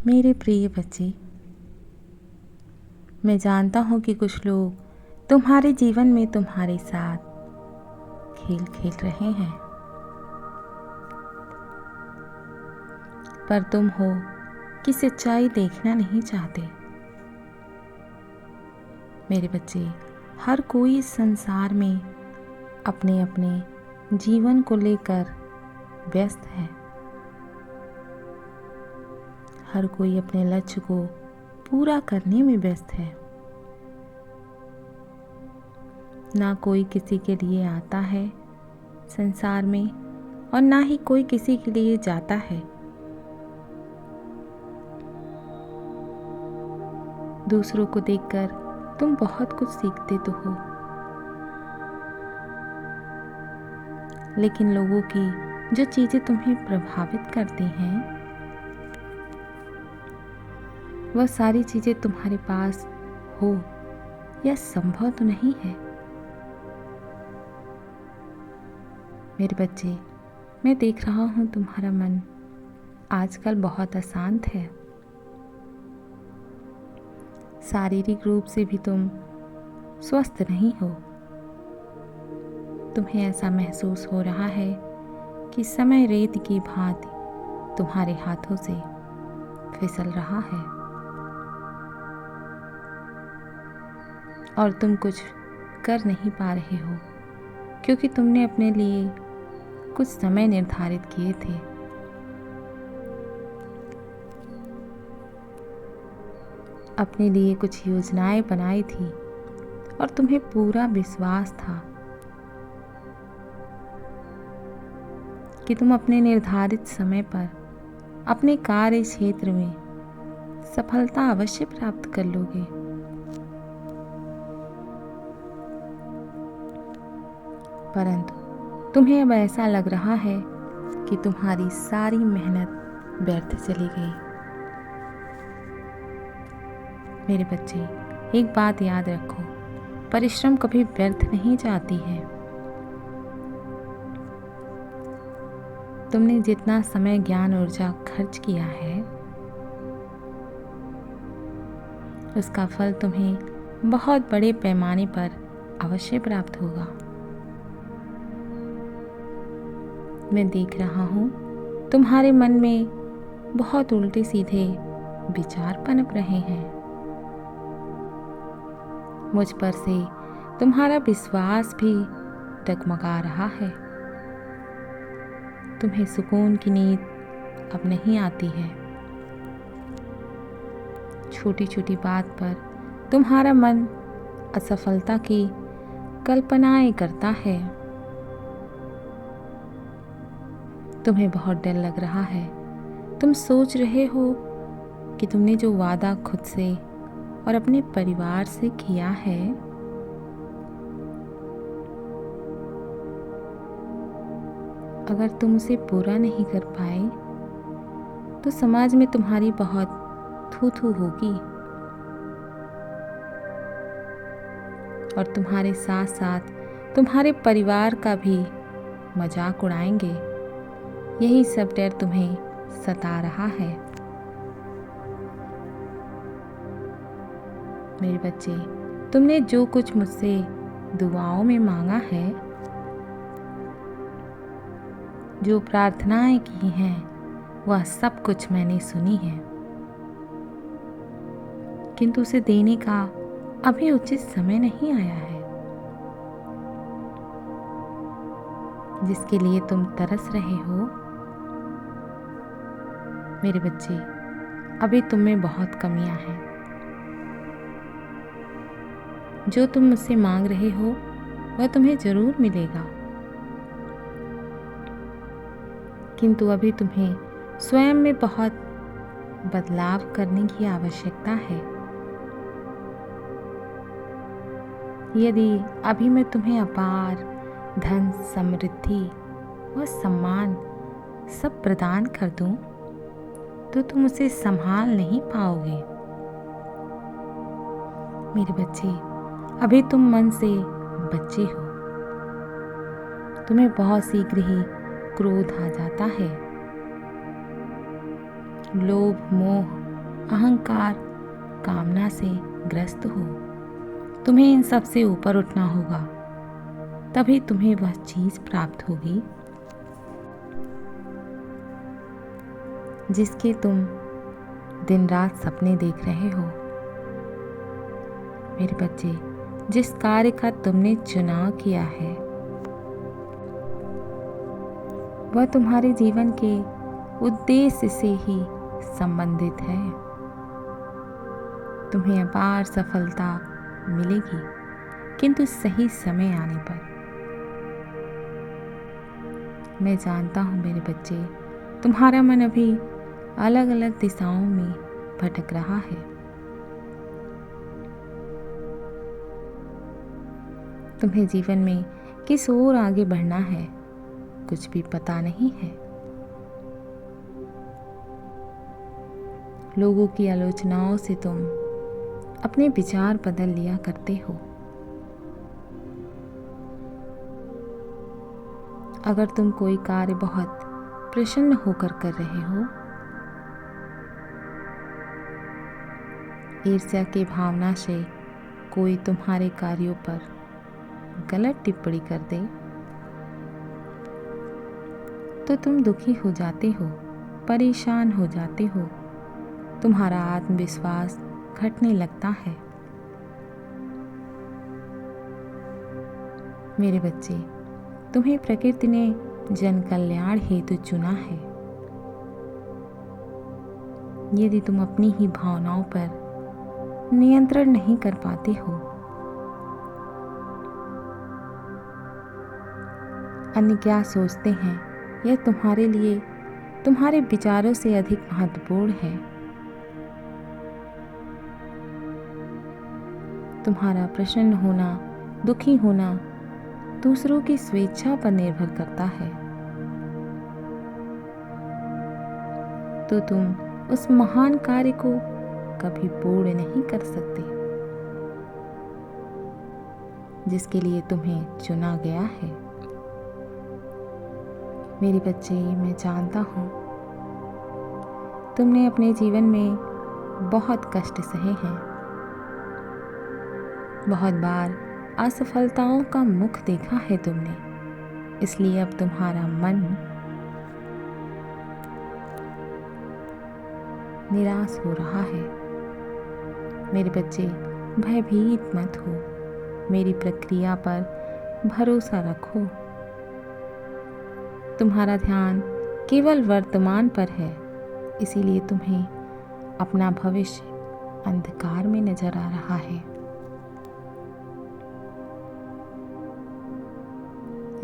मेरे प्रिय बच्चे, मैं जानता हूँ कि कुछ लोग तुम्हारे जीवन में तुम्हारे साथ खेल खेल रहे हैं, पर तुम हो कि सच्चाई देखना नहीं चाहते। मेरे बच्चे, हर कोई इस संसार में अपने अपने जीवन को लेकर व्यस्त है। हर कोई अपने लक्ष्य को पूरा करने में व्यस्त है। ना कोई किसी के लिए आता है संसार में और ना ही कोई किसी के लिए जाता है। दूसरों को देखकर तुम बहुत कुछ सीखते तो हो, लेकिन लोगों की जो चीज़ें तुम्हें प्रभावित करती हैं, वह सारी चीज़ें तुम्हारे पास हो यह संभव तो नहीं है। मेरे बच्चे, मैं देख रहा हूँ तुम्हारा मन आजकल बहुत अशांत है। शारीरिक रूप से भी तुम स्वस्थ नहीं हो। तुम्हें ऐसा महसूस हो रहा है कि समय रेत की भांति तुम्हारे हाथों से फिसल रहा है और तुम कुछ कर नहीं पा रहे हो, क्योंकि तुमने अपने लिए कुछ समय निर्धारित किए थे। अपने लिए कुछ योजनाएं बनाई थी और तुम्हें पूरा विश्वास था कि तुम अपने निर्धारित समय पर अपने कार्य क्षेत्र में सफलता अवश्य प्राप्त कर लोगे। परंतु तुम्हें अब ऐसा लग रहा है कि तुम्हारी सारी मेहनत व्यर्थ चली गई। मेरे बच्चे, एक बात याद रखो, परिश्रम कभी व्यर्थ नहीं जाती है। तुमने जितना समय, ज्ञान, ऊर्जा खर्च किया है, उसका फल तुम्हें बहुत बड़े पैमाने पर अवश्य प्राप्त होगा। मैं देख रहा हूँ तुम्हारे मन में बहुत उल्टे सीधे विचार पनप रहे हैं। मुझ पर से तुम्हारा विश्वास भी डगमगा रहा है। तुम्हें सुकून की नींद अब नहीं आती है। छोटी छोटी बात पर तुम्हारा मन असफलता की कल्पनाएं करता है। तुम्हें बहुत डर लग रहा है। तुम सोच रहे हो कि तुमने जो वादा खुद से और अपने परिवार से किया है, अगर तुम उसे पूरा नहीं कर पाए तो समाज में तुम्हारी बहुत थू थू होगी और तुम्हारे साथ साथ तुम्हारे परिवार का भी मजाक उड़ाएंगे। यही सब डर तुम्हें सता रहा है। मेरे बच्चे, तुमने जो कुछ मुझसे दुआओं में मांगा है, जो प्रार्थनाएं की हैं, वह सब कुछ मैंने सुनी है, किंतु उसे देने का अभी उचित समय नहीं आया है। जिसके लिए तुम तरस रहे हो, मेरे बच्चे, अभी तुम में बहुत कमियां हैं। जो तुम मुझसे मांग रहे हो वह तुम्हें जरूर मिलेगा, किंतु अभी तुम्हें स्वयं में बहुत बदलाव करने की आवश्यकता है। यदि अभी मैं तुम्हें अपार धन, समृद्धि और सम्मान सब प्रदान कर दूं, तो तुम उसे संभाल नहीं पाओगे। मेरे बच्चे, अभी तुम मन से बच्चे हो। तुम्हें बहुत शीघ्र ही क्रोध आ जाता है। लोभ, मोह अहंकार, कामना से ग्रस्त हो। तुम्हें इन सब से ऊपर उठना होगा, तभी तुम्हें वह चीज प्राप्त होगी जिसके तुम दिन रात सपने देख रहे हो। मेरे बच्चे, जिस कार्य का तुमने चुनाव किया है वह तुम्हारे जीवन के उद्देश्य से ही संबंधित है। तुम्हें अपार सफलता मिलेगी, किंतु सही समय आने पर। मैं जानता हूँ मेरे बच्चे, तुम्हारा मन अभी अलग अलग दिशाओं में भटक रहा है। तुम्हें जीवन में किस ओर आगे बढ़ना है कुछ भी पता नहीं है। लोगों की आलोचनाओं से तुम अपने विचार बदल लिया करते हो। अगर तुम कोई कार्य बहुत प्रसन्न होकर कर रहे हो, ईर्ष्या की भावना से कोई तुम्हारे कार्यों पर गलत टिप्पणी कर दे तो तुम दुखी हो जाते हो, परेशान हो जाते हो, तुम्हारा आत्मविश्वास घटने लगता है। मेरे बच्चे, तुम्हें प्रकृति ने जन कल्याण हेतु चुना है। यदि तुम अपनी ही भावनाओं पर नियंत्रण नहीं कर पाते हो, अन्य क्या सोचते हैं यह तुम्हारे लिए तुम्हारे विचारों से अधिक महत्वपूर्ण है। तुम्हारा प्रसन्न होना, दुखी होना दूसरों की स्वेच्छा पर निर्भर करता है। तो तुम उस महान कार्य को कभी पूर्ण नहीं कर सकते जिसके लिए तुम्हें चुना गया है। मेरे बच्चे, मैं जानता हूँ तुमने अपने जीवन में बहुत कष्ट सहे हैं। बहुत बार असफलताओं का मुख देखा है तुमने, इसलिए अब तुम्हारा मन निराश हो रहा है। मेरे बच्चे, भयभीत मत हो, मेरी प्रक्रिया पर भरोसा रखो। तुम्हारा ध्यान केवल वर्तमान पर है, इसीलिए तुम्हें अपना भविष्य अंधकार में नजर आ रहा है।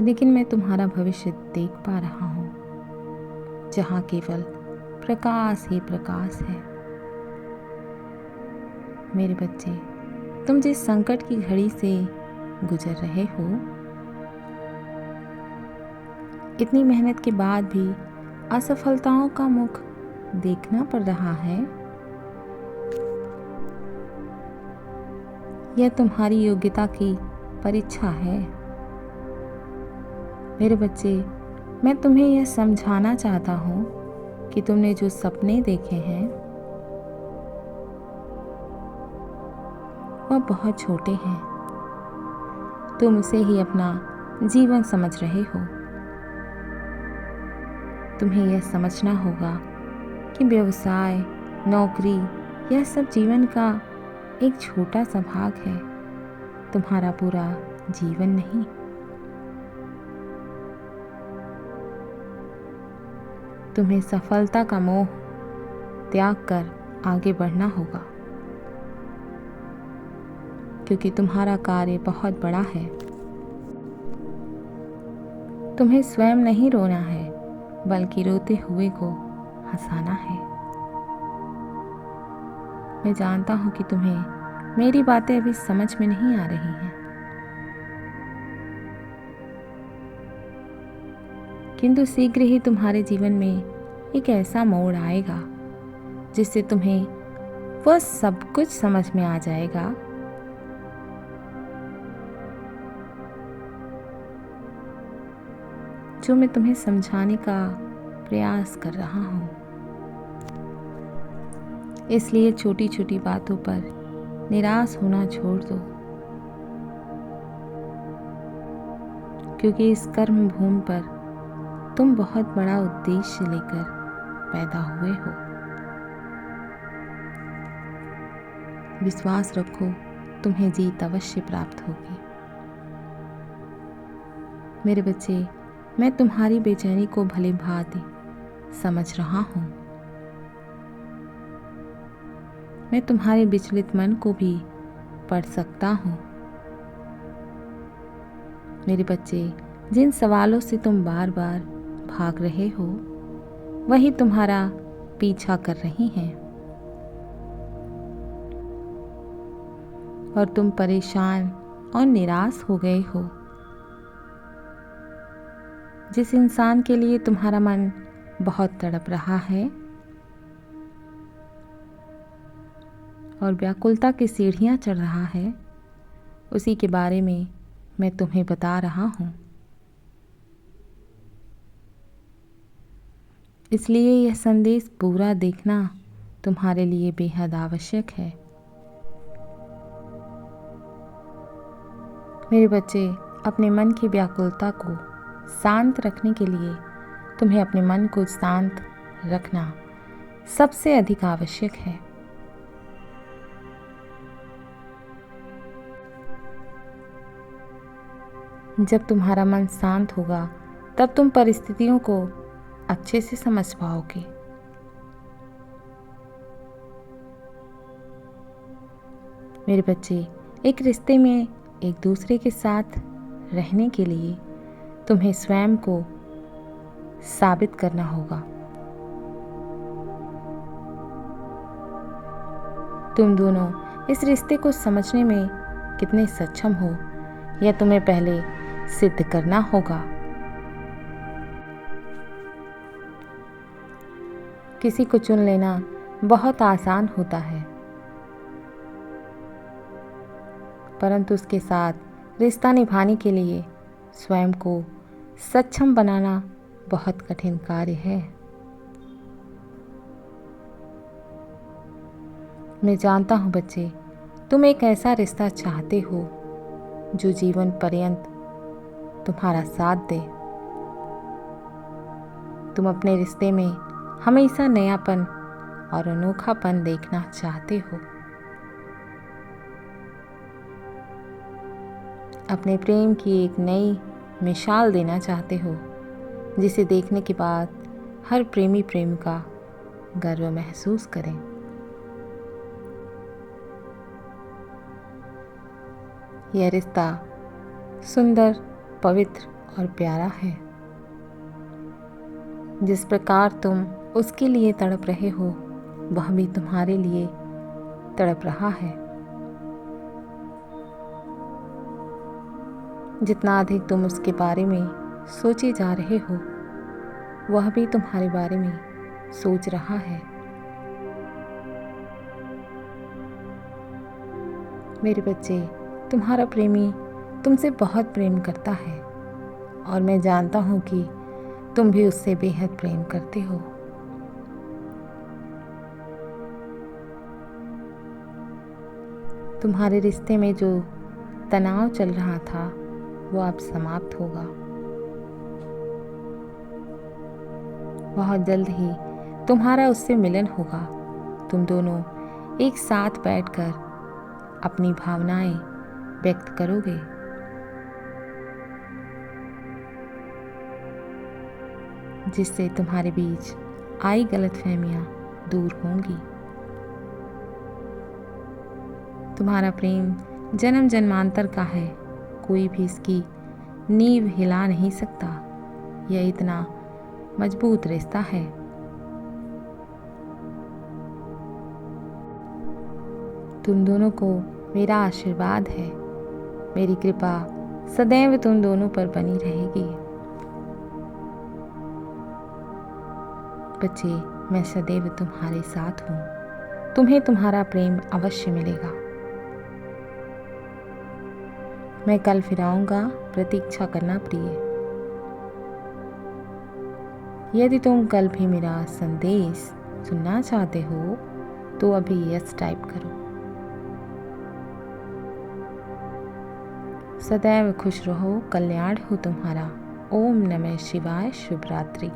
लेकिन मैं तुम्हारा भविष्य देख पा रहा हूँ, जहाँ केवल प्रकाश ही प्रकाश है। मेरे बच्चे, तुम जिस संकट की घड़ी से गुजर रहे हो, इतनी मेहनत के बाद भी असफलताओं का मुख देखना पड़ रहा है, यह तुम्हारी योग्यता की परीक्षा है। मेरे बच्चे, मैं तुम्हें यह समझाना चाहता हूँ कि तुमने जो सपने देखे हैं वह बहुत छोटे हैं। तुम उसे ही अपना जीवन समझ रहे हो। तुम्हें यह समझना होगा कि व्यवसाय, नौकरी यह सब जीवन का एक छोटा सा भाग है, तुम्हारा पूरा जीवन नहीं। तुम्हें सफलता का मोह त्याग कर आगे बढ़ना होगा, क्योंकि तुम्हारा कार्य बहुत बड़ा है। तुम्हें स्वयं नहीं रोना है, बल्कि रोते हुए को हंसाना है। मैं जानता हूं कि तुम्हें मेरी बातें अभी समझ में नहीं आ रही हैं, किंतु शीघ्र ही तुम्हारे जीवन में एक ऐसा मोड़ आएगा जिससे तुम्हें वह सब कुछ समझ में आ जाएगा जो मैं तुम्हें समझाने का प्रयास कर रहा हूँ। इसलिए छोटी छोटी बातों पर निराश होना छोड़ दो, क्योंकि इस कर्म भूमि पर तुम बहुत बड़ा उद्देश्य लेकर पैदा हुए हो। विश्वास रखो, तुम्हें जीत अवश्य प्राप्त होगी। मेरे बच्चे, मैं तुम्हारी बेचैनी को भली भांति समझ रहा हूँ। मैं तुम्हारे विचलित मन को भी पढ़ सकता हूँ। मेरे बच्चे, जिन सवालों से तुम बार बार भाग रहे हो वही तुम्हारा पीछा कर रही हैं, और तुम परेशान और निराश हो गए हो। जिस इंसान के लिए तुम्हारा मन बहुत तड़प रहा है और व्याकुलता की सीढ़ियां चढ़ रहा है, उसी के बारे में मैं तुम्हें बता रहा हूँ। इसलिए यह संदेश पूरा देखना तुम्हारे लिए बेहद आवश्यक है। मेरे बच्चे, अपने मन की व्याकुलता को शांत रखने के लिए तुम्हें अपने मन को शांत रखना सबसे अधिक आवश्यक है। जब तुम्हारा मन शांत होगा तब तुम परिस्थितियों को अच्छे से समझ पाओगे। मेरे बच्चे, एक रिश्ते में एक दूसरे के साथ रहने के लिए तुम्हें स्वयं को साबित करना होगा। तुम दोनों इस रिश्ते को समझने में कितने सक्षम हो, यह तुम्हें पहले सिद्ध करना होगा। किसी को चुन लेना बहुत आसान होता है, परंतु उसके साथ रिश्ता निभाने के लिए स्वयं को सक्षम बनाना बहुत कठिन कार्य है। मैं जानता हूँ बच्चे, तुम एक ऐसा रिश्ता चाहते हो जो जीवन पर्यंत तुम्हारा साथ दे। तुम अपने रिश्ते में हमेशा नयापन और अनोखापन देखना चाहते हो। अपने प्रेम की एक नई मिसाल देना चाहते हो, जिसे देखने के बाद हर प्रेमी प्रेमिका गर्व महसूस करें। यह रिश्ता सुंदर, पवित्र और प्यारा है। जिस प्रकार तुम उसके लिए तड़प रहे हो, वह भी तुम्हारे लिए तड़प रहा है। जितना अधिक तुम उसके बारे में सोचे जा रहे हो, वह भी तुम्हारे बारे में सोच रहा है। मेरे बच्चे, तुम्हारा प्रेमी तुमसे बहुत प्रेम करता है, और मैं जानता हूँ कि तुम भी उससे बेहद प्रेम करते हो। तुम्हारे रिश्ते में जो तनाव चल रहा था वो अब समाप्त होगा। बहुत जल्द ही तुम्हारा उससे मिलन होगा। तुम दोनों एक साथ बैठकर अपनी भावनाएं व्यक्त करोगे। जिससे तुम्हारे बीच आई गलतफहमियां दूर होंगी। तुम्हारा प्रेम जन्म जन्मांतर का है, कोई भी इसकी नींव हिला नहीं सकता। यह इतना मजबूत रिश्ता है। तुम दोनों को मेरा आशीर्वाद है। मेरी कृपा सदैव तुम दोनों पर बनी रहेगी। बच्चे, मैं सदैव तुम्हारे साथ हूँ। तुम्हें तुम्हारा प्रेम अवश्य मिलेगा। मैं कल फिर आऊँगा, प्रतीक्षा करना प्रिय। यदि तुम कल भी मेरा संदेश सुनना चाहते हो तो अभी यस टाइप करो। सदैव खुश रहो, कल्याण हो तुम्हारा। ओम नमः शिवाय। शुभ रात्रि।